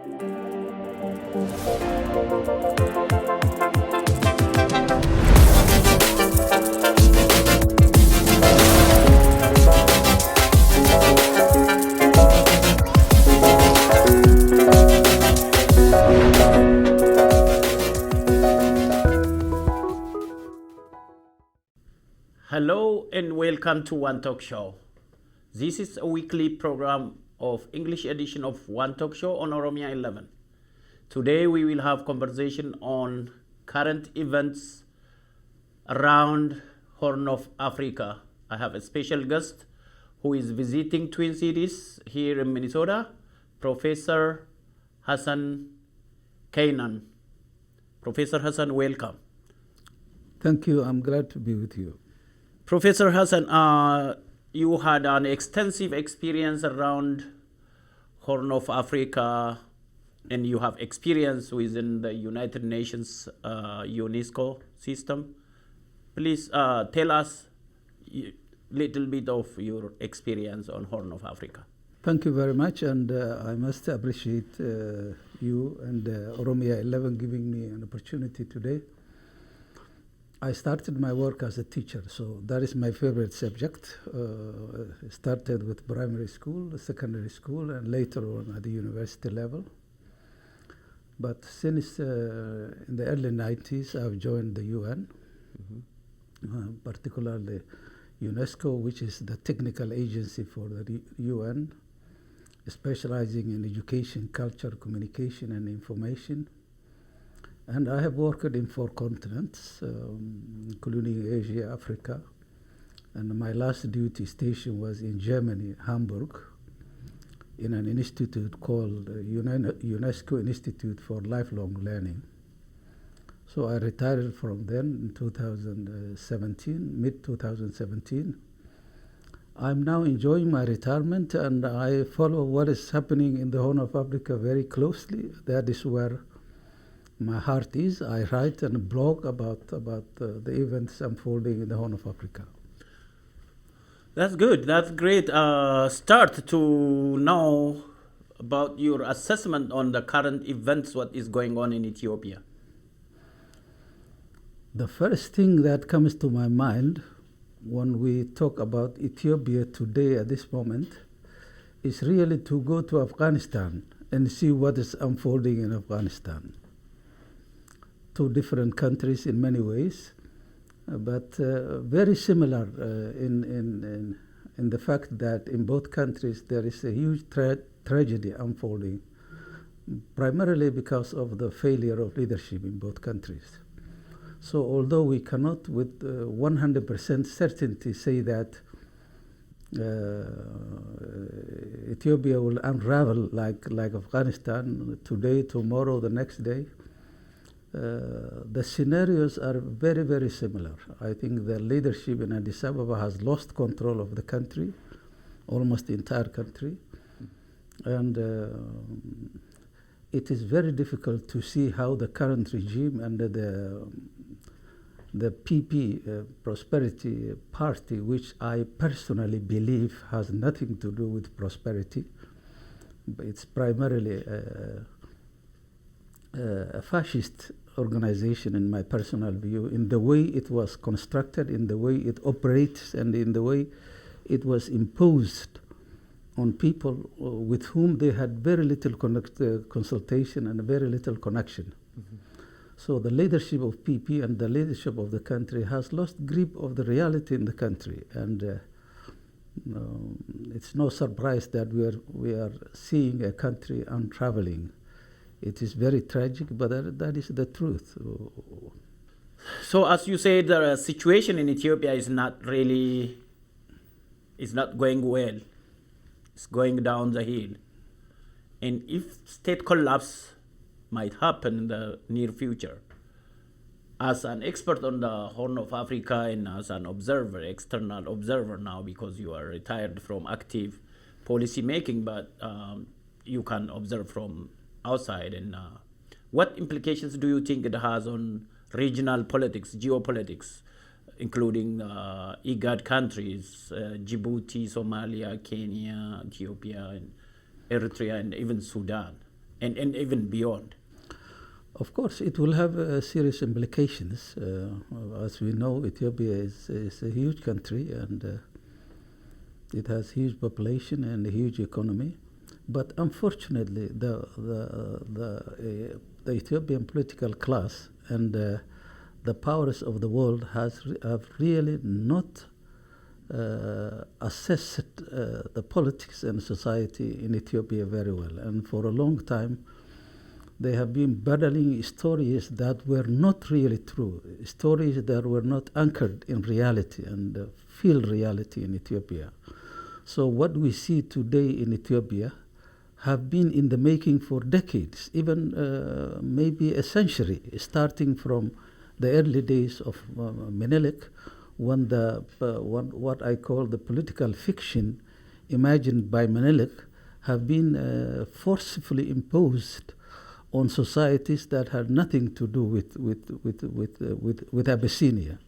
Hello and welcome to One Talk Show. This is a weekly program of English edition of One Talk Show on OROMIA11. Today we will have conversation on current events around Horn of Africa. I have a special guest who is visiting Twin Cities here in Minnesota, Professor HASSAN KEYNAN. Professor Hassans, welcome. Thank you. I'm glad to be with you. Professor Hassans, you had an extensive experience around Horn of Africa, and you have experience within the United Nations UNESCO system. Please tell us a little bit of your experience on Horn of Africa. Thank you very much, and I must appreciate you and OROMIA11 giving me an opportunity today. I started my work as a teacher, so that is my favorite subject. Started with primary school, secondary school, and later on at the university level. But since in the early 90s, I've joined the UN, particularly UNESCO, which is the technical agency for the UN, specializing in education, culture, communication, and information. And I have worked in 4 continents, including Asia, Africa. And my last duty station was in Germany, Hamburg, in an institute called UNESCO Institute for Lifelong Learning. So I retired from then in 2017, mid-2017. I'm now enjoying my retirement, and I follow what is happening in the Horn of Africa very closely. That is where my heart is. I write and blog about the events unfolding in the Horn of Africa. That's good. That's great start to know about your assessment on the current events, what is going on in Ethiopia. The first thing that comes to my mind when we talk about Ethiopia today at this moment is really to go to Afghanistan and see what is unfolding in Afghanistan. 2 different countries in many ways, but very similar in the fact that in both countries there is a huge tragedy unfolding, primarily because of the failure of leadership in both countries. So although we cannot with 100% certainty say that Ethiopia will unravel like Afghanistan today, tomorrow, the next day, the scenarios are very, very similar. I think the leadership in Addis Ababa has lost control of the country, almost the entire country. And it is very difficult to see how the current regime and the PP, Prosperity Party, which I personally believe has nothing to do with prosperity, but it's primarily a fascist organization in my personal view, in the way it was constructed, in the way it operates, and in the way it was imposed on people with whom they had very little consultation and very little connection. So the leadership of PP and the leadership of the country has lost grip of the reality in the country, and it's no surprise that we are seeing a country unraveling. It is very tragic, but that is the truth. So as you say, the situation in Ethiopia is not going well. It's going down the hill. And if state collapse might happen in the near future, as an expert on the Horn of Africa and as an observer, external observer now, because you are retired from active policy making, but you can observe from outside. And what implications do you think it has on regional politics, geopolitics, including IGAD countries, Djibouti, Somalia, Kenya, Ethiopia, and Eritrea, and even Sudan? and even beyond? Of course, it will have serious implications. As we know, Ethiopia is a huge country, and it has huge population and a huge economy. But unfortunately, the Ethiopian political class and the powers of the world have really not assessed the politics and society in Ethiopia very well. And for a long time, they have been battling stories that were not really true, stories that were not anchored in reality and field reality in Ethiopia. So what we see today in Ethiopia have been in the making for decades, even maybe a century, starting from the early days of Menelik, when what I call the political fiction imagined by Menelik have been forcefully imposed on societies that had nothing to do with Abyssinia.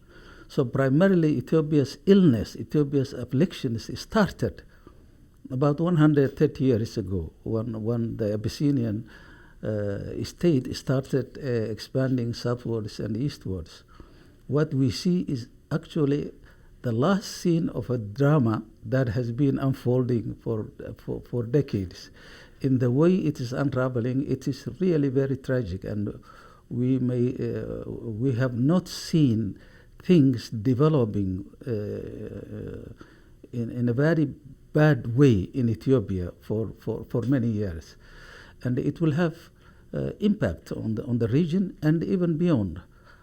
So primarily Ethiopia's illness, Ethiopia's afflictions started about 130 years ago when the Abyssinian state started expanding southwards and eastwards. What we see is actually the last scene of a drama that has been unfolding for decades. In the way it is unraveling, it is really very tragic, and we have not seen things developing in a very bad way in Ethiopia for many years, and it will have impact on the region and even beyond.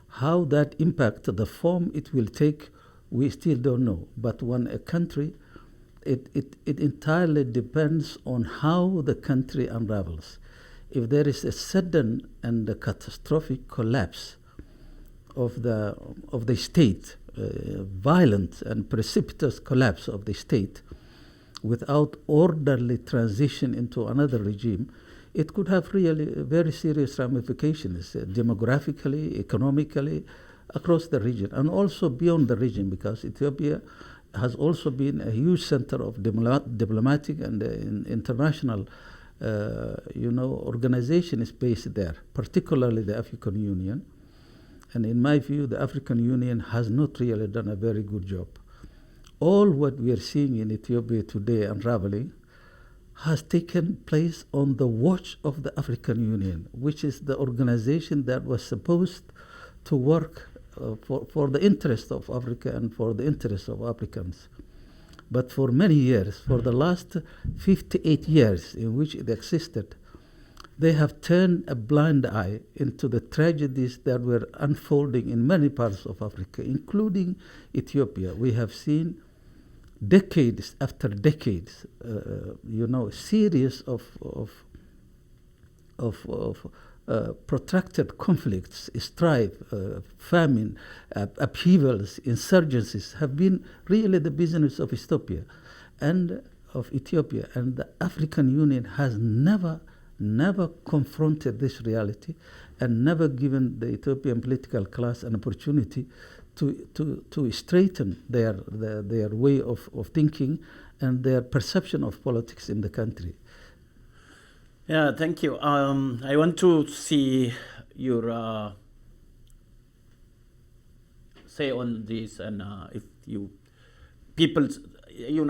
How that impact, the form it will take, we still don't know. But when a country, it entirely depends on how the country unravels. If there is a sudden and a catastrophic collapse of the state, violent and precipitous collapse of the state, without orderly transition into another regime, it could have really very serious ramifications demographically, economically, across the region, and also beyond the region, because Ethiopia has also been a huge center of diplomatic and international organization is based there, particularly the African Union. And in my view, the African Union has not really done a very good job. All what we are seeing in Ethiopia today unraveling has taken place on the watch of the African Union, which is the organization that was supposed to work for the interest of Africa and for the interest of Africans. But for many years, for the last 58 years in which it existed, they have turned a blind eye into the tragedies that were unfolding in many parts of Africa, including Ethiopia. We have seen decades after decades, series of protracted conflicts, strife, famine, upheavals, insurgencies have been really the business of Ethiopia, and the African Union has never confronted this reality and never given the Ethiopian political class an opportunity to straighten their way of thinking and their perception of politics in the country. Yeah, thank you. I want to see your say on this, and if you people,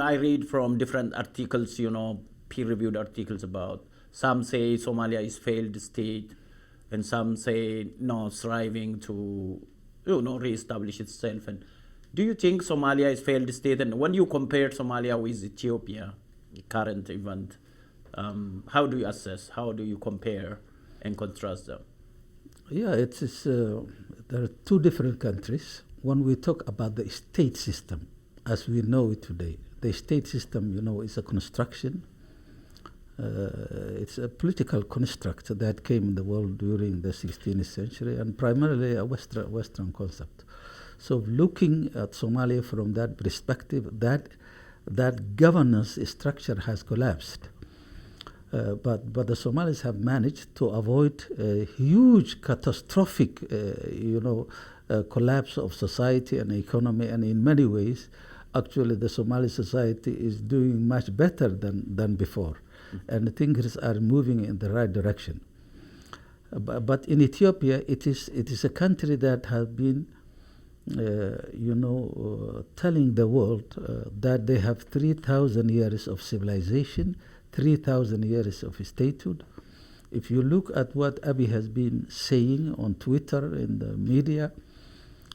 I read from different articles, peer-reviewed articles about. Some say Somalia is failed state, and some say no, striving to reestablish itself. And do you think Somalia is failed state? And when you compare Somalia with Ethiopia, the current event, how do you assess? How do you compare and contrast them? Yeah, there are two different countries. When we talk about the state system, as we know it today, the state system, is a construction. It's a political construct that came in the world during the 16th century, and primarily a Western concept. So looking at Somalia from that perspective, that governance structure has collapsed. But the Somalis have managed to avoid a huge catastrophic collapse of society and economy, and in many ways actually the Somali society is doing much better than before. and things are moving in the right direction. But in Ethiopia, it is a country that has been, telling the world that they have 3,000 years of civilization, 3,000 years of statehood. If you look at what Abiy has been saying on Twitter, in the media,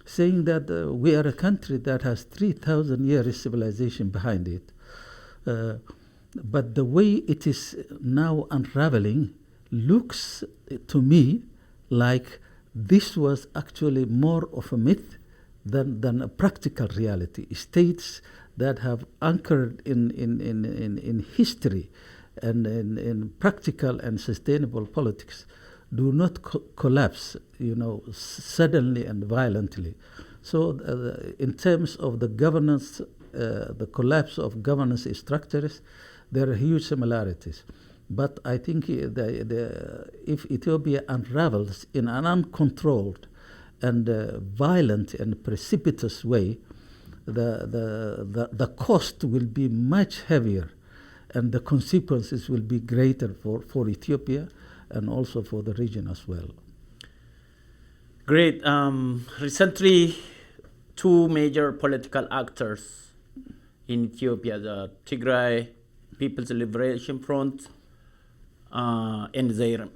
saying that we are a country that has 3,000 years civilization behind it. But the way it is now unraveling looks to me like this was actually more of a myth than a practical reality. States that have anchored in history and in practical and sustainable politics do not collapse, suddenly and violently. So in terms of the governance, the collapse of governance structures, there are huge similarities. But I think if Ethiopia unravels in an uncontrolled and violent and precipitous way, the cost will be much heavier, and the consequences will be greater for Ethiopia and also for the region as well. Great. Recently, two major political actors in Ethiopia, the Tigray People's Liberation Front and their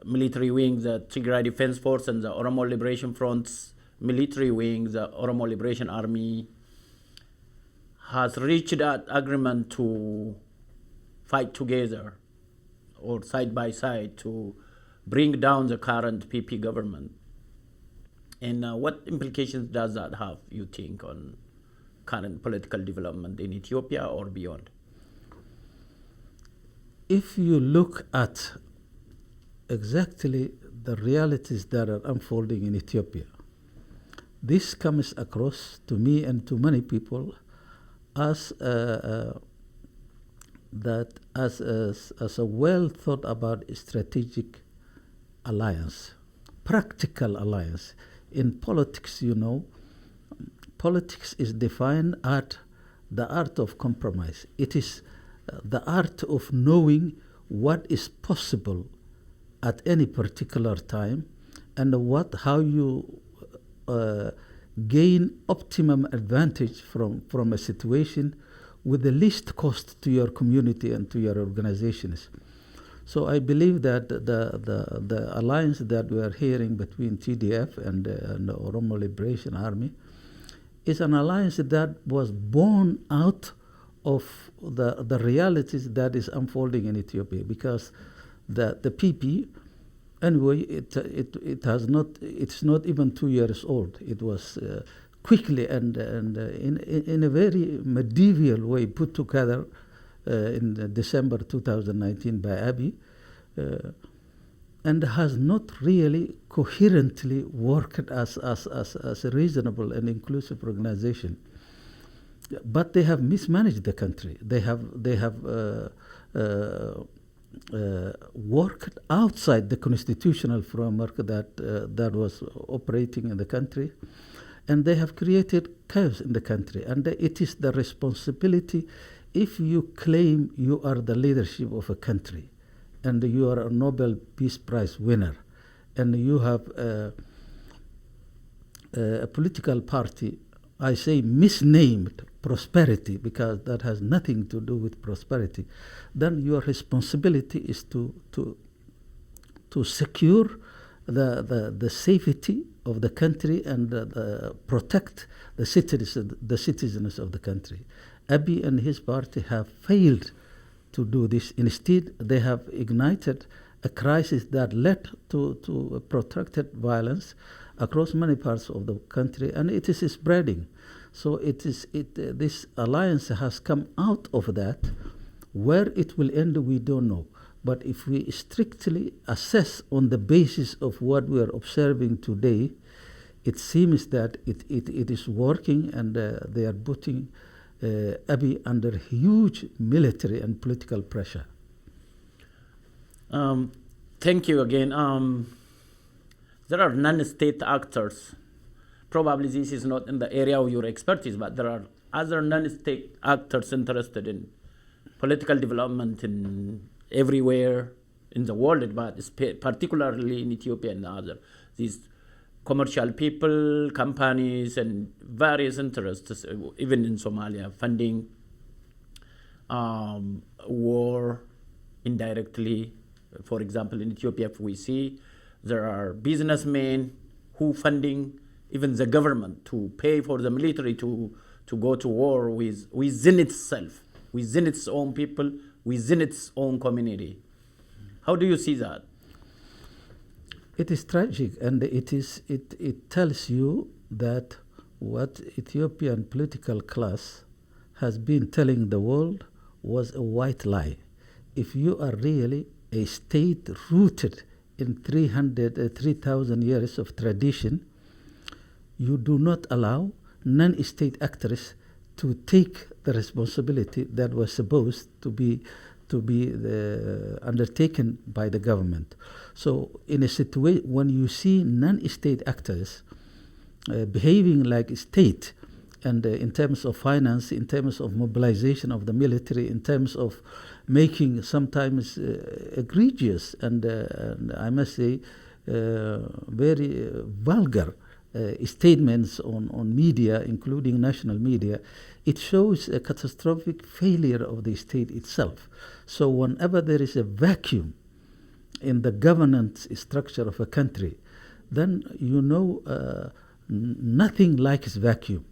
military wing, the Tigray Defense Force, and the Oromo Liberation Front's military wing, the Oromo Liberation Army, has reached that agreement to fight together or side by side to bring down the current PP government. And what implications does that have, you think, on current political development in Ethiopia or beyond? If you look at exactly the realities that are unfolding in Ethiopia, this comes across to me and to many people as a well thought about strategic alliance, practical alliance. In politics, politics is defined at the art of compromise. It is the art of knowing what is possible at any particular time and how you gain optimum advantage from a situation with the least cost to your community and to your organizations. So I believe that the alliance that we are hearing between TDF and the Oromo Liberation Army is an alliance that was born out of the realities that is unfolding in Ethiopia, because the PP, anyway, it's not even 2 years old. It was quickly and in a very medieval way put together in December 2019 by Abiy, and has not really coherently worked as a reasonable and inclusive organization. But they have mismanaged the country. They have worked outside the constitutional framework that was operating in the country, and they have created chaos in the country. And it is the responsibility, if you claim you are the leadership of a country, and you are a Nobel Peace Prize winner, and you have a political party, I say misnamed prosperity, because that has nothing to do with prosperity, then your responsibility is to secure the safety of the country and protect the citizens of the country. Abiy and his party have failed to do this. Instead, they have ignited a crisis that led to a protracted violence across many parts of the country, and it is spreading. So this alliance has come out of that. Where it will end, we don't know. But if we strictly assess on the basis of what we are observing today, it seems that it is working, and they are putting Abiy under huge military and political pressure. Thank you again. There are non-state actors. Probably this is not in the area of your expertise, but there are other non-state actors interested in political development in everywhere in the world, but particularly in Ethiopia and other. These commercial people, companies, and various interests, even in Somalia, funding war indirectly. For example, in Ethiopia, if we see there are businessmen who funding even the government to pay for the military to go to war within itself, within its own people, within its own community. How do you see that? It is tragic, and it tells you that what Ethiopian political class has been telling the world was a white lie. If you are really a state rooted in 3,000 years of tradition, you do not allow non-state actors to take the responsibility that was supposed to be undertaken by the government. So in a situation when you see non-state actors behaving like a state, and in terms of finance, in terms of mobilization of the military, in terms of making sometimes egregious and I must say very vulgar statements on media, including national media, it shows a catastrophic failure of the state itself. So whenever there is a vacuum in the governance structure of a country, then you know nothing likes vacuum.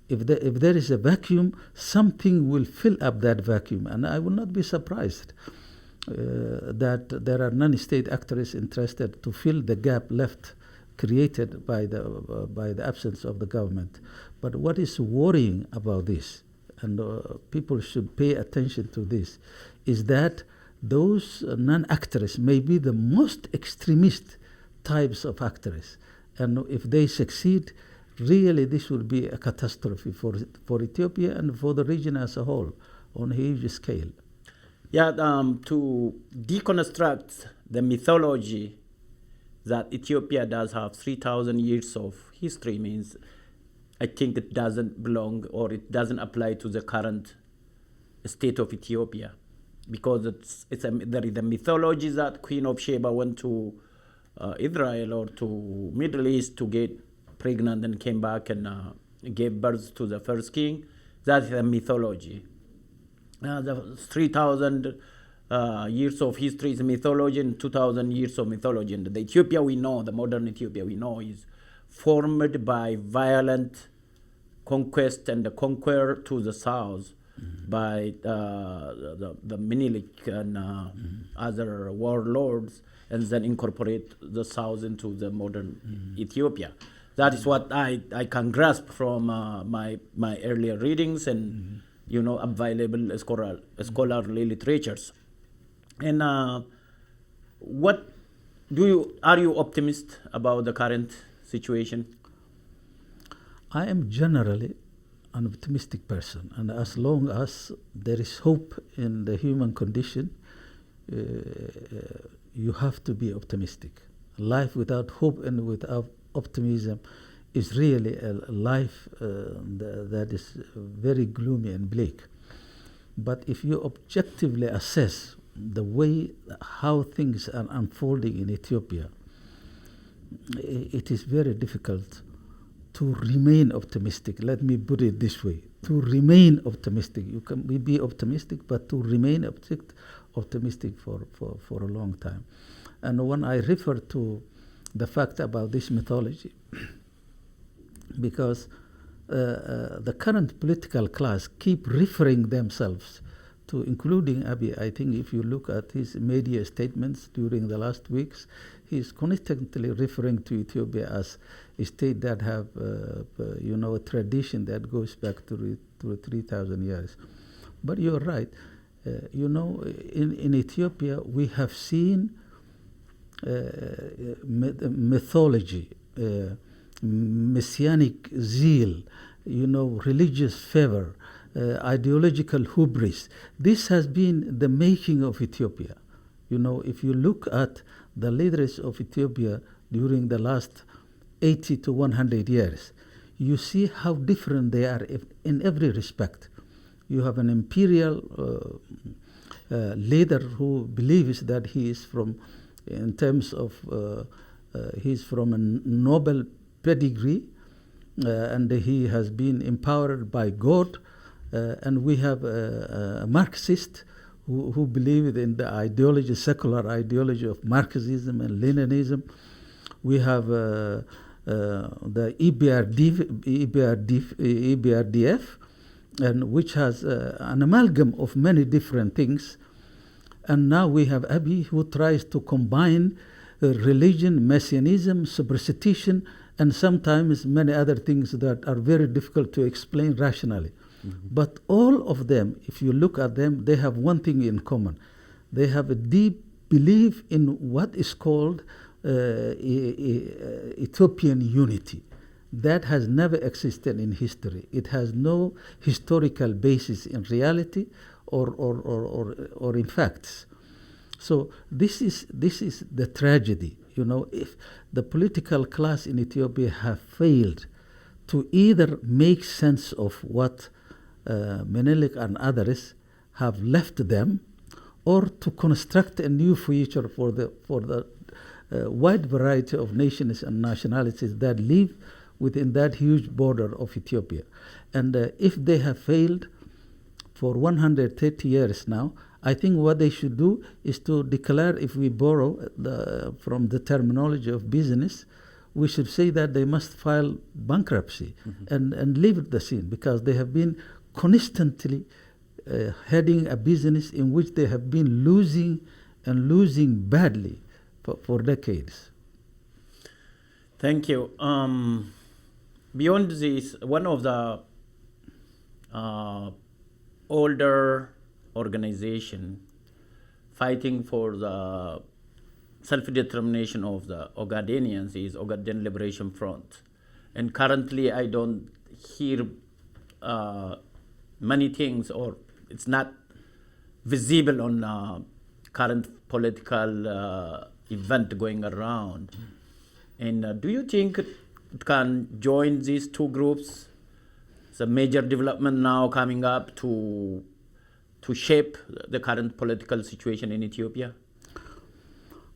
If there is a vacuum, something will fill up that vacuum. And I will not be surprised that there are non-state actors interested to fill the gap left created by the absence of the government. But what is worrying about this, and people should pay attention to this, is that those non-actors may be the most extremist types of actors. And if they succeed, really this will be a catastrophe for Ethiopia and for the region as a whole on a huge scale. Yeah, to deconstruct the mythology that Ethiopia does have 3,000 years of history means I think it doesn't belong or it doesn't apply to the current state of Ethiopia, because there is a mythology that Queen of Sheba went to Israel or to Middle East to get pregnant and came back and gave birth to the first king. That's a mythology. The 3,000 years of history is mythology and 2,000 years of mythology. And the Ethiopia we know, the modern Ethiopia we know, is formed by violent conquest and the conquer to the south by the Menelik and other warlords, and then incorporate the south into the modern Ethiopia. That is what I can grasp from my earlier readings and available scholarly literatures. And are you optimist about the current situation? I am generally an optimistic person, and as long as there is hope in the human condition, you have to be optimistic. Life without hope and without optimism is really a life that is very gloomy and bleak. But if you objectively assess the way how things are unfolding in Ethiopia, it is very difficult to remain optimistic. Let me put it this way: to remain optimistic. You can be optimistic, but to remain optimistic for a long time. And when I refer to the fact about this mythology, because the current political class keep referring themselves to, including Abiy. I think if you look at his media statements during the last weeks, he is constantly referring to Ethiopia as a state that have a tradition that goes back to 3,000 years. But you're right. In Ethiopia we have seen mythology, messianic zeal, religious fervor, ideological hubris. This has been the making of Ethiopia. If you look at the leaders of Ethiopia during the last 80 to 100 years, you see how different they are in every respect. You have an imperial leader who believes that he is from, in terms of, he's from a noble pedigree, and he has been empowered by God. And we have a Marxist who believed in the ideology, secular ideology of Marxism and Leninism. We have the EBRDF, and which has an amalgam of many different things. And now we have Abiy, who tries to combine religion, messianism, superstition, and sometimes many other things that are very difficult to explain rationally. But all of them, if you look at them, they have one thing in common. They have a deep belief in what is called Ethiopian unity. That has never existed in history. It has no historical basis in reality or in facts. So this is the tragedy. You know, if the political class in Ethiopia have failed to either make sense of what Menelik and others have left them, or to construct a new future for the wide variety of nations and nationalities that live within that huge border of Ethiopia. And if they have failed for 130 years now, I think what they should do is to declare, if we borrow from the terminology of business, we should say that they must file bankruptcy and leave the scene, because they have been constantly heading a business in which they have been losing and losing badly for decades. Thank you. Beyond this, one of the older organization fighting for the self-determination of the Ogadenans is Ogaden Liberation Front. And currently I don't hear many things, or it's not visible on current political event going around. And do you think it can join these two groups? It's a major development now coming up to shape the current political situation in Ethiopia?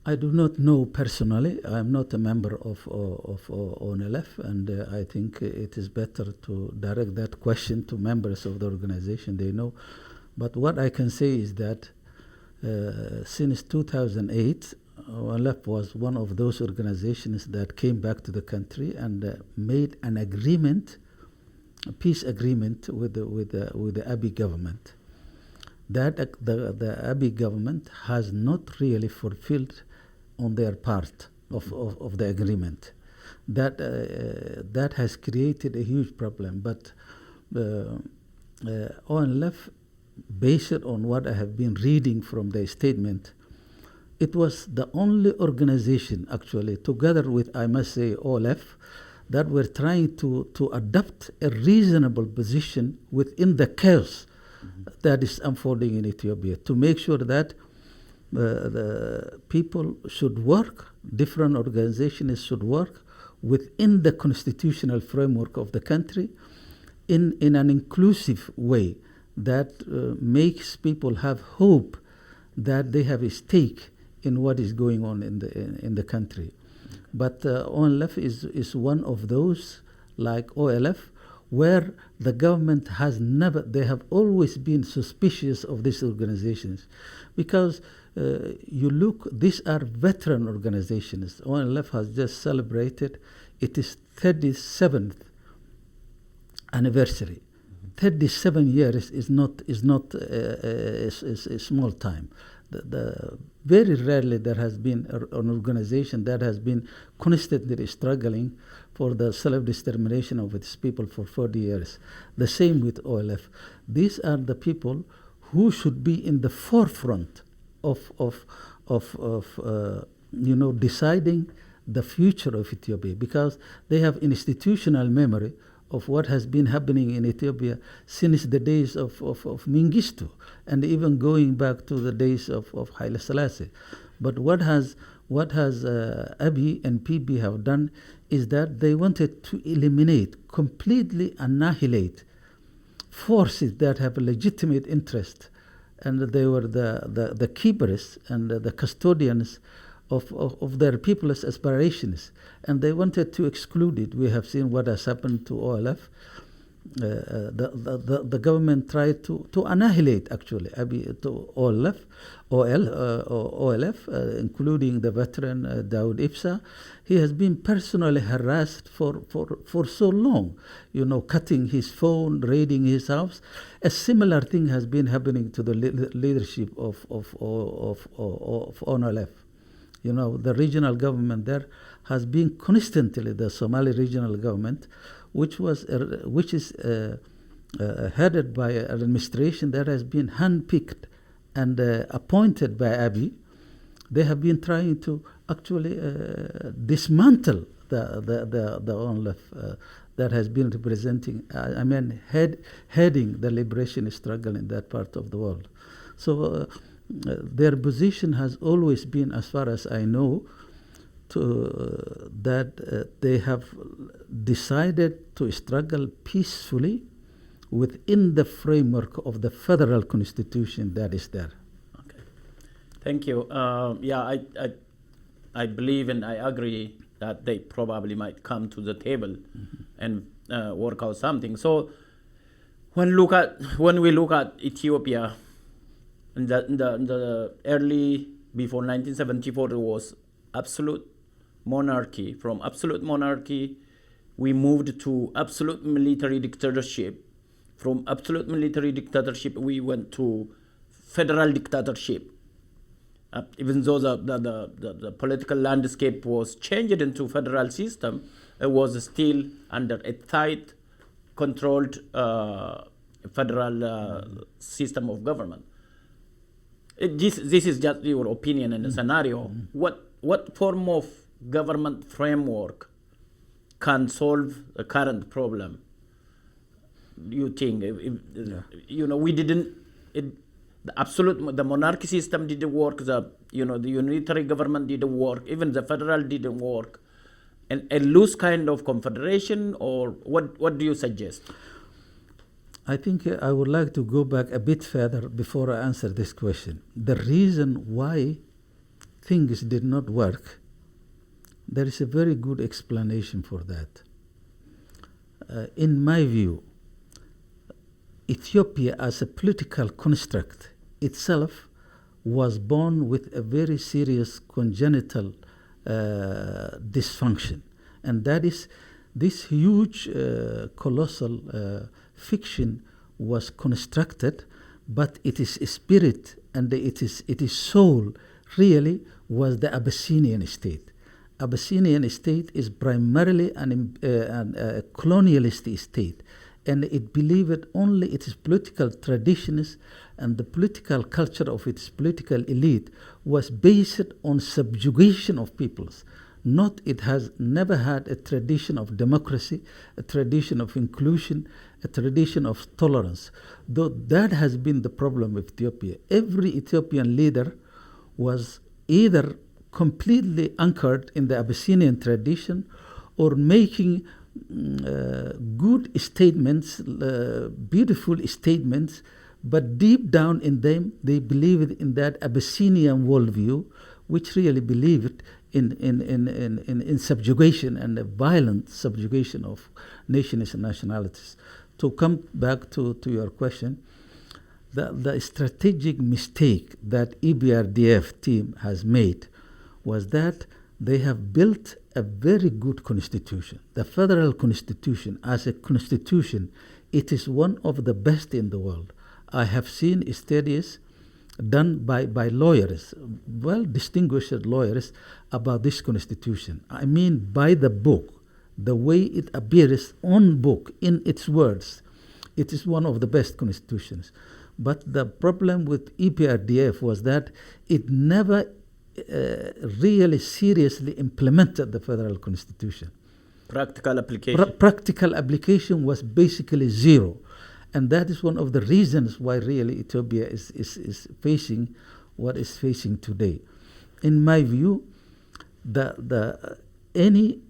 I do not know personally. I am not a member of ONLF, and I think it is better to direct that question to members of the organization. They know. But what I can say is that since 2008, ONLF was one of those organizations that came back to the country and made an agreement, a peace agreement with the Abiy government. That the Abiy government has not really fulfilled on their part of the agreement. That has created a huge problem. But ONLF, based on what I have been reading from the statement, it was the only organization, actually, together with, I must say, OLF, that were trying to adopt a reasonable position within the chaos that is unfolding in Ethiopia, to make sure that the people should work, different organizations should work within the constitutional framework of the country in an inclusive way that makes people have hope that they have a stake in what is going on in the country. But ONLF is one of those, like OLF, where the government has never, they have always been suspicious of these organizations, because you look, these are veteran organizations. ONLF has just celebrated its 37th anniversary. 37 years is not a small time. Very rarely there has been an organization that has been constantly struggling for the self-determination of its people for 40 years. The same with OLF. These are the people who should be in the forefront of deciding the future of Ethiopia, because they have institutional memory of what has been happening in Ethiopia since the days of Mengistu, and even going back to the days of Haile Selassie. But what has Abiy and PB have done is that they wanted to eliminate, completely annihilate forces that have a legitimate interest, and they were the keepers and the custodians of their people's aspirations, and they wanted to exclude it. We have seen what has happened to OLF. The government tried to annihilate actually to OLF, including the veteran Dawood Ibsa. He has been personally harassed for so long, cutting his phone, raiding his house. A similar thing has been happening to the leadership of ONLF. The regional government there has been constantly, the Somali regional government, which is headed by an administration that has been handpicked and appointed by Abiy. They have been trying to actually dismantle the ONLF that has been representing, heading the liberation struggle in that part of the world. So their position has always been, as far as I know, that they have decided to struggle peacefully within the framework of the federal constitution that is there. Okay, thank you. I believe and I agree that they probably might come to the table and work out something. So when we look at Ethiopia in the early, before 1974, it was absolute monarchy. From absolute monarchy, we moved to absolute military dictatorship. From absolute military dictatorship, we went to federal dictatorship. Even though the political landscape was changed into federal system, it was still under a tight, controlled federal system of government. This is just your opinion and a scenario. What form of government framework can solve the current problem? You think? We didn't. The monarchy system didn't work. The unitary government didn't work. Even the federal didn't work. And a loose kind of confederation, or what do you suggest? I think I would like to go back a bit further before I answer this question. The reason why things did not work, there is a very good explanation for that. In my view, Ethiopia as a political construct itself was born with a very serious congenital dysfunction. And that is this huge, colossal fiction was constructed, but its spirit and its soul really was the Abyssinian state. Abyssinian state is primarily a colonialist state, and it believed only its political traditions and the political culture of its political elite was based on subjugation of peoples. It has never had a tradition of democracy, a tradition of inclusion, a tradition of tolerance. Though that has been the problem with Ethiopia. Every Ethiopian leader was either completely anchored in the Abyssinian tradition or making good statements, beautiful statements, but deep down in them, they believed in that Abyssinian worldview, which really believed in subjugation and a violent subjugation of nations and nationalities. To come back to your question, the strategic mistake that EBRDF team has made was that they have built a very good constitution. The federal constitution, as a constitution, it is one of the best in the world. I have seen studies done by lawyers, well-distinguished lawyers, about this constitution. I mean, by the book, the way it appears on book, in its words, it is one of the best constitutions. But the problem with EPRDF was that it never really seriously implemented the federal constitution. Practical application. Practical application was basically zero. And that is one of the reasons why really Ethiopia is facing what is facing today. In my view, any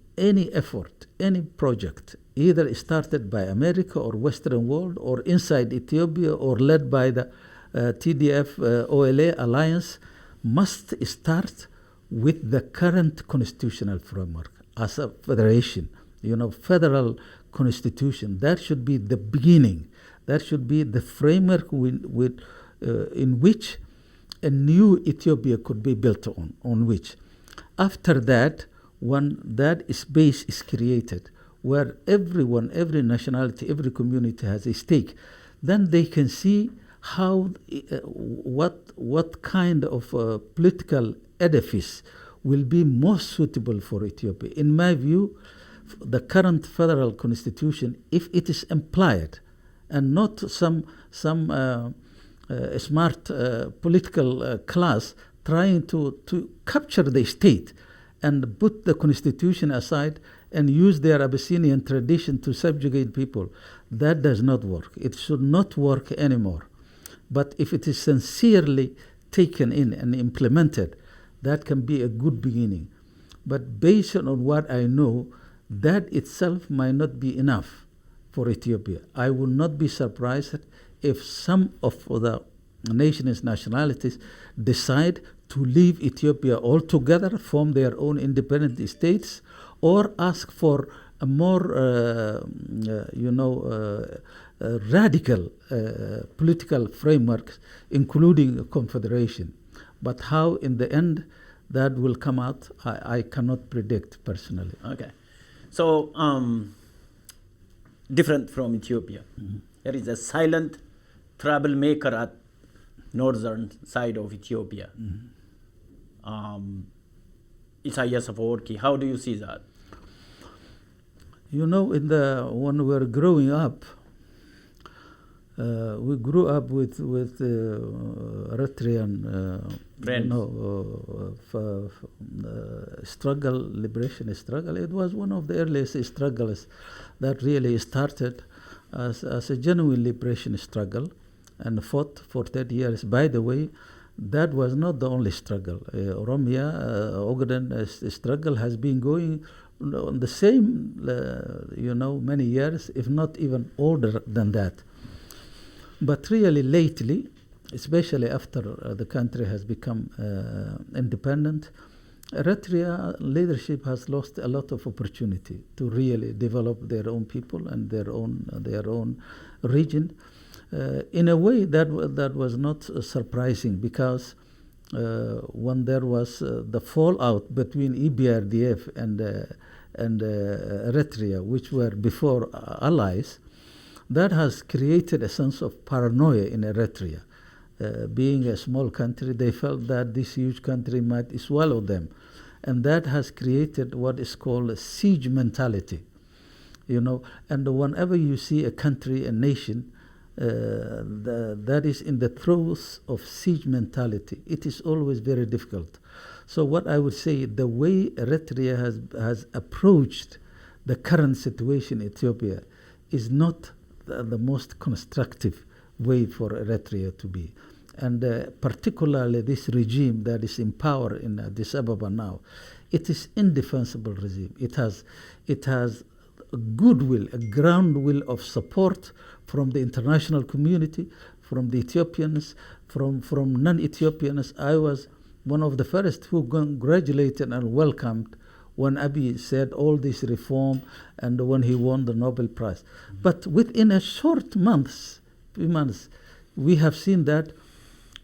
effort, any project, either started by America or Western world or inside Ethiopia or led by the TDF-OLA alliance, must start with the current constitutional framework as a federation, federal constitution. That should be the beginning. That should be the framework in which a new Ethiopia could be built on which. After that, when that space is created, where everyone, every nationality, every community has a stake, then they can see how, what kind of political edifice will be most suitable for Ethiopia. In my view, the current federal constitution, if it is implied and not some smart political class trying to capture the state and put the constitution aside and use their Abyssinian tradition to subjugate people, that does not work. It should not work anymore. But if it is sincerely taken in and implemented, that can be a good beginning. But based on what I know, that itself might not be enough for Ethiopia. I will not be surprised if some of the nation's nationalities decide to leave Ethiopia altogether, form their own independent states, or ask for a more, radical political framework, including a confederation. But how, in the end, that will come out, I cannot predict personally. Okay. So, different from Ethiopia. Mm-hmm. There is a silent troublemaker at northern side of Ethiopia. Mm-hmm. Isaias Afwerki, how do you see that? When we were growing up, we grew up with Eritrean struggle, liberation struggle. It was one of the earliest struggles that really started as a genuine liberation struggle and fought for 30 years. By the way, that was not the only struggle. Ogaden struggle has been going on the same, many years, if not even older than that. But really lately, especially after the country has become independent, Eritrea leadership has lost a lot of opportunity to really develop their own people and their own region. In a way that was not surprising, because when there was the fallout between EBRDF and Eritrea, which were before allies, that has created a sense of paranoia in Eritrea. Being a small country, they felt that this huge country might swallow them. And that has created what is called a siege mentality. And whenever you see a country, a nation, that is in the throes of siege mentality, it is always very difficult. So what I would say, the way Eritrea has approached the current situation in Ethiopia is not the most constructive way for Eritrea to be. And particularly this regime that is in power in Addis Ababa now, it is indefensible regime. It has a goodwill, a ground will of support from the international community, from the Ethiopians, from non-Ethiopians. I was one of the first who congratulated and welcomed when Abiy said all this reform and when he won the Nobel Prize. But within a short few months, we have seen that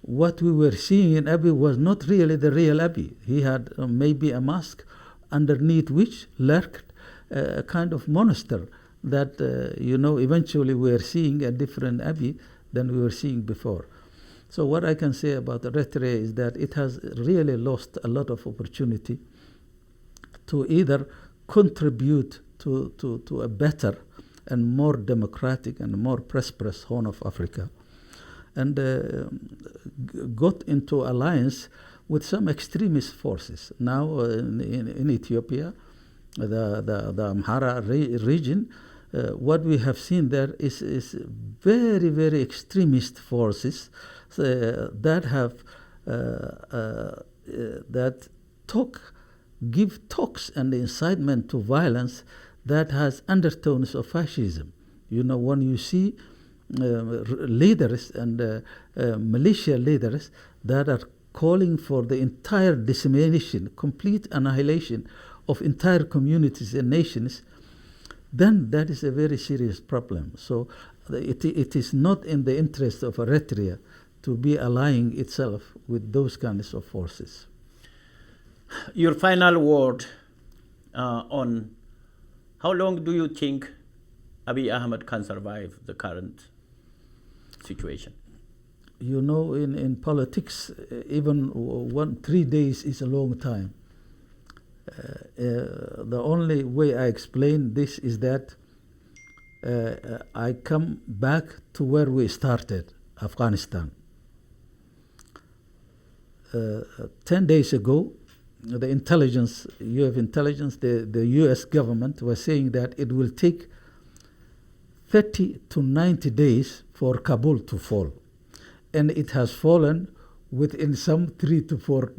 what we were seeing in Abiy was not really the real Abiy. He had maybe a mask underneath which lurked a kind of monster that, eventually we are seeing a different Abiy than we were seeing before. So what I can say about Eritrea is that it has really lost a lot of opportunity to either contribute to a better and more democratic and more prosperous Horn of Africa, and got into alliance with some extremist forces. Now in Ethiopia, the Amhara region, what we have seen there is very, very extremist forces that have that give talks and incitement to violence that has undertones of fascism. When you see leaders and militia leaders that are calling for the entire dissemination, complete annihilation of entire communities and nations, then that is a very serious problem. So it is not in the interest of Eritrea to be allying itself with those kinds of forces. Your final word on how long do you think Abiy Ahmed can survive the current situation? In politics, even 3 days is a long time. The only way I explain this is that I come back to where we started, Afghanistan. 10 days ago, the intelligence, the US government was saying that it will take 30 to 90 days for Kabul to fall. And it has fallen within some 3 to 4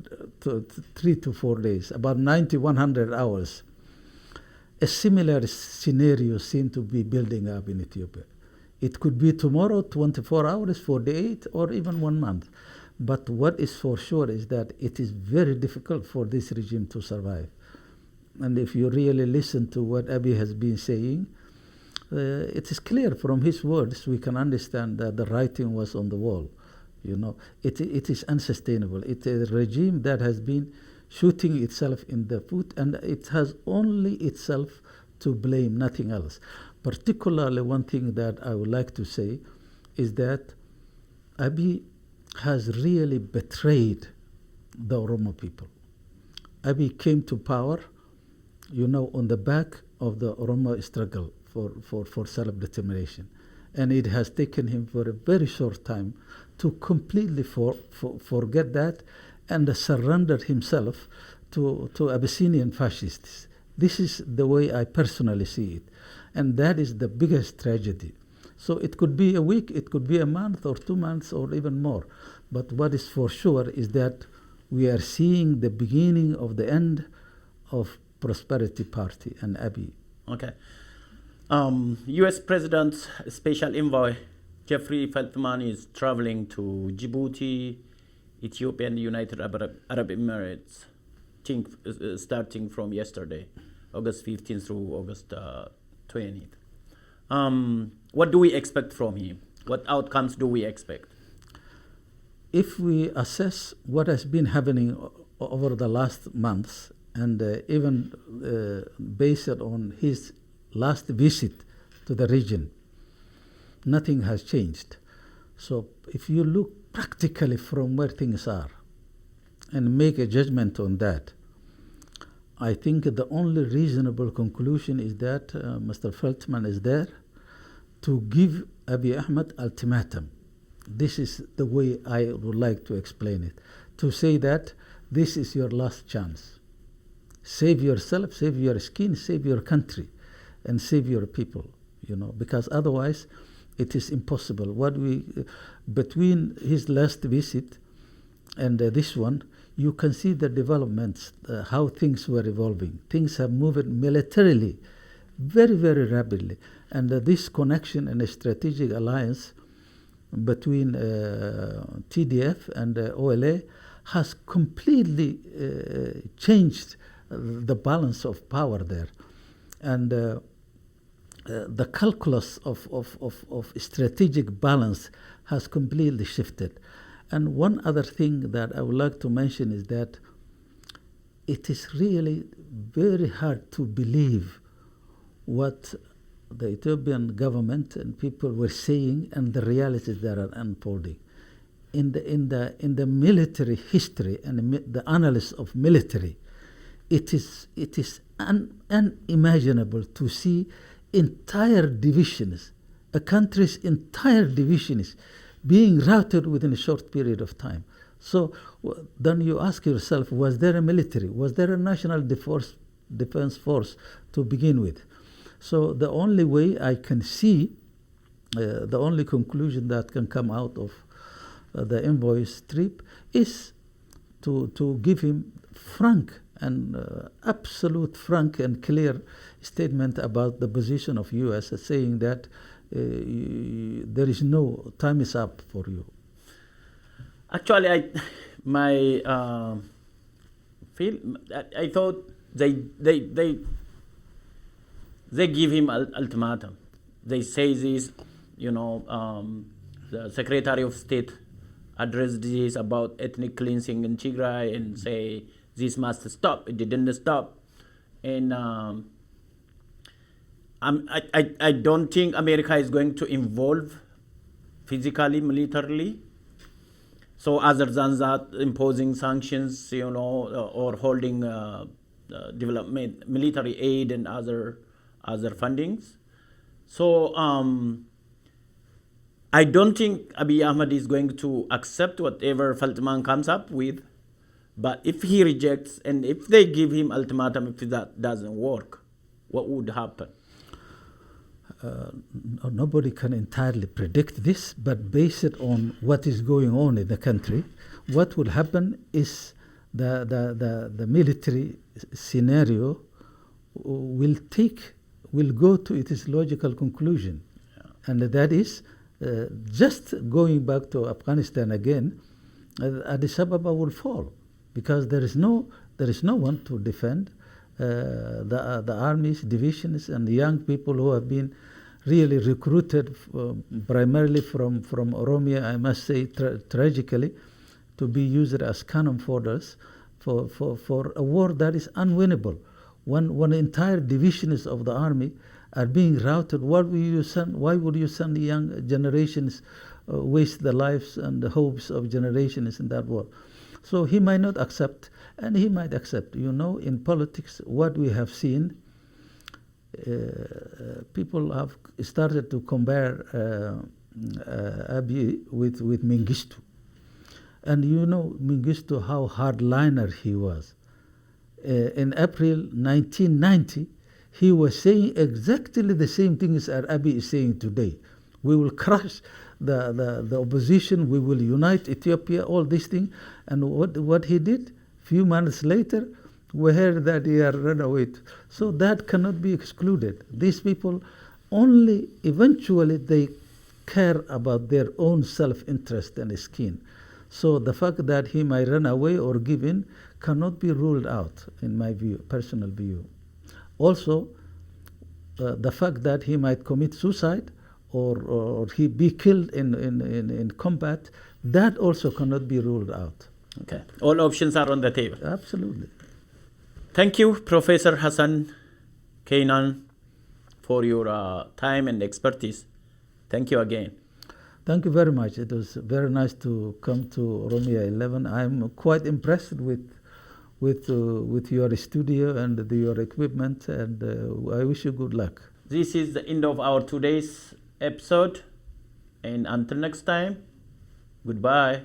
days, about 90, 100 hours. A similar scenario seems to be building up in Ethiopia. It could be tomorrow, 24 hours, 48, or even 1 month. But what is for sure is that it is very difficult for this regime to survive. And if you really listen to what Abiy has been saying, it is clear from his words, we can understand that the writing was on the wall. It is unsustainable. It is a regime that has been shooting itself in the foot, and it has only itself to blame, nothing else. Particularly, one thing that I would like to say is that Abiy has really betrayed the Oromo people. Abiy came to power, on the back of the Oromo struggle for self-determination. And it has taken him for a very short time to completely forget that and surrender himself to Abyssinian fascists. This is the way I personally see it. And that is the biggest tragedy. So it could be a week, it could be a month or 2 months or even more. But what is for sure is that we are seeing the beginning of the end of Prosperity Party and Abiy. Okay. U.S. President's Special Envoy Jeffrey Feltman is traveling to Djibouti, Ethiopia, and the United Arab Emirates, starting from yesterday, August 15th through August 20th. What do we expect from him? What outcomes do we expect? If we assess what has been happening over the last months, and even based on his last visit to the region, nothing has changed. So if you look practically from where things are and make a judgment on that, I think the only reasonable conclusion is that Mr. Feltman is there to give Abiy Ahmed ultimatum. This is the way I would like to explain it. To say that this is your last chance. Save yourself, save your skin, save your country, and save your people, because otherwise it is impossible. Between his last visit and this one, you can see the developments, how things were evolving. Things have moved militarily very, very rapidly. And this connection and a strategic alliance between TDF and OLA has completely changed the balance of power there. And the calculus of strategic balance has completely shifted. And one other thing that I would like to mention is that it is really very hard to believe what the Ethiopian government and people were saying and the realities that are unfolding. In the military history and the analysis of military, it is unimaginable to see entire divisions, a country's entire divisions, being routed within a short period of time. So then you ask yourself, was there a military? Was there a national defense force to begin with? So the only way I can see, the only conclusion that can come out of the envoy's trip is to give him frank and absolute frank and clear statement about the position of U.S. saying that there is no time is up for you. Actually, I thought they give him ultimatum. They say this, the Secretary of State addressed this about ethnic cleansing in Tigray and say this must stop. It didn't stop, and I don't think America is going to involve physically, militarily. So other than that, imposing sanctions, or holding development, military aid and other fundings. So I don't think Abiy Ahmed is going to accept whatever Feltman comes up with. But if he rejects and if they give him ultimatum, if that doesn't work, what would happen? Nobody can entirely predict this, but based on what is going on in the country, what will happen is the military scenario will go to its logical conclusion. Yeah. And that is just going back to Afghanistan again, Addis Ababa will fall because there is no one to defend the armies, divisions, and the young people who have been really recruited primarily from Oromia, I must say tragically, to be used as cannon fodders for a war that is unwinnable. When entire divisions of the army are being routed, why would you send the young generations waste the lives and the hopes of generations in that war? So he might not accept, and he might accept. In politics, what we have seen, people have started to compare Abiy with Mengistu. And Mengistu, how hardliner he was. In April 1990, he was saying exactly the same things as Abiy is saying today. We will crush the opposition, we will unite Ethiopia, all these things. And what he did, few months later, we heard that he had run away. So that cannot be excluded. These people only eventually they care about their own self-interest and skin. So the fact that he might run away or give in cannot be ruled out, in my view, personal view. Also, the fact that he might commit suicide or he be killed in combat, that also cannot be ruled out. Okay, all options are on the table. Absolutely. Thank you, Professor Hassan Keynan, for your time and expertise. Thank you again. Thank you very much. It was very nice to come to OROMIA11. I'm quite impressed with your studio and your equipment, and I wish you good luck. This is the end of our today's episode, and until next time, goodbye.